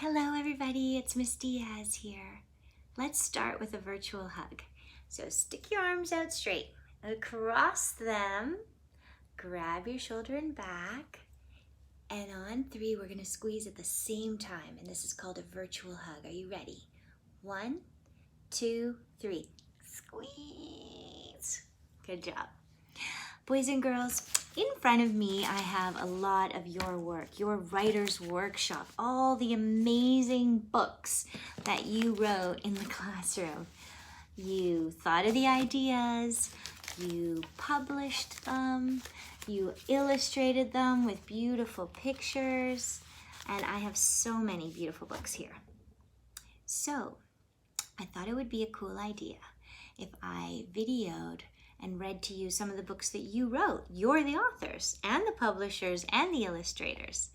Hello everybody, it's Miss Diaz here. Let's start with a virtual hug. So stick your arms out straight, across them, grab your shoulder and back, and on 3 we're gonna squeeze at the same time, and this is called a virtual hug. Are you ready? 1, 2, 3, squeeze. Good job. Boys and girls, in front of me I have a lot of your work, your writer's workshop, all the amazing books that you wrote in the classroom. You thought of the ideas, you published them, you illustrated them with beautiful pictures, and I have so many beautiful books here. So I thought it would be a cool idea if I videoed and read to you some of the books that you wrote. You're the authors and the publishers and the illustrators.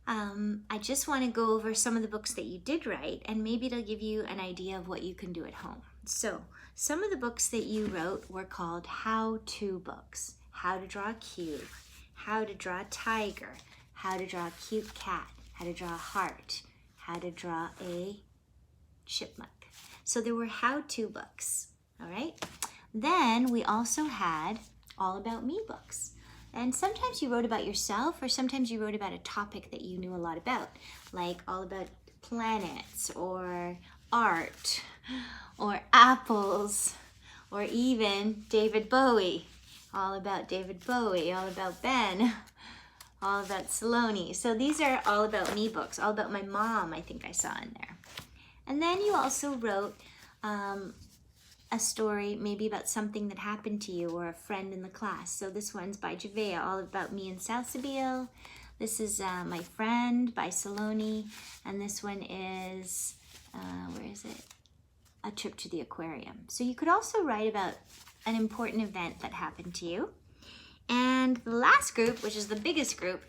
I just want to go over some of the books that you did write, and maybe it'll give you an idea of what you can do at home. So some of the books that you wrote were called how-to books. How to draw a cube, how to draw a tiger, how to draw a cute cat, how to draw a heart, how to draw a chipmunk. So there were how-to books, all right? Then we also had all about me books. And sometimes you wrote about yourself, or sometimes you wrote about a topic that you knew a lot about, like all about planets or art or apples or even David Bowie. All about David Bowie, all about Ben, all about Saloni. So these are all about me books, all about my mom, I think I saw in there. And then you also wrote a story maybe about something that happened to you or a friend in the class. So this one's by Javea, all about me in Salsabil. This is My Friend by Saloni. And this one is, where is it? A Trip to the Aquarium. So you could also write about an important event that happened to you. And the last group, which is the biggest group,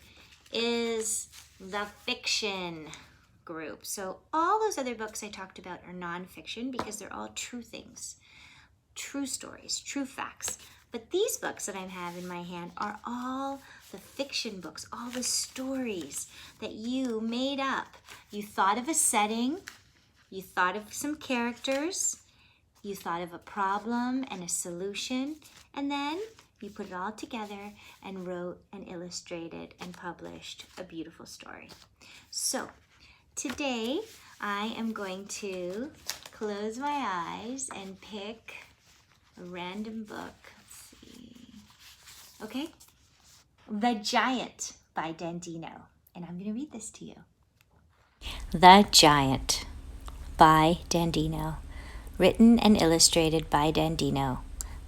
is the fiction group. So all those other books I talked about are nonfiction because they're all true things, true stories, true facts. But these books that I have in my hand are all the fiction books, all the stories that you made up. You thought of a setting, you thought of some characters, you thought of a problem and a solution, and then you put it all together and wrote and illustrated and published a beautiful story. So today I am going to close my eyes and pick a random book. Let's see. Okay. The Giant by Dandino. And I'm going to read this to you. The Giant by Dandino. Written and illustrated by Dandino.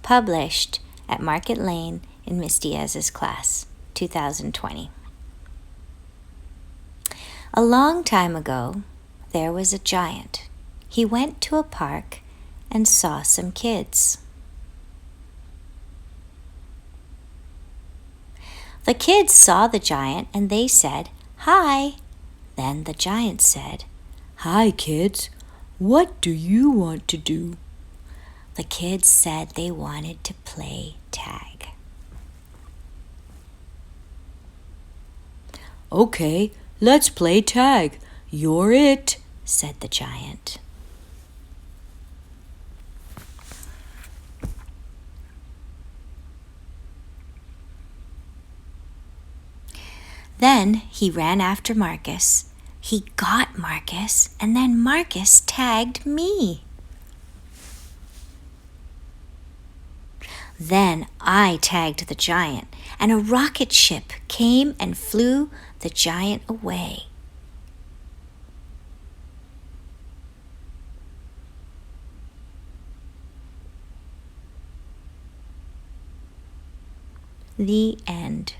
Published at Market Lane in Miss Diaz's class, 2020. A long time ago, there was a giant. He went to a park and saw some kids. The kids saw the giant and they said, "Hi." Then the giant said, "Hi, kids. What do you want to do?" The kids said they wanted to play tag. "Okay, let's play tag. You're it," said the giant. Then he ran after Marcus. He got Marcus, and then Marcus tagged me. Then I tagged the giant, and a rocket ship came and flew the giant away. The end.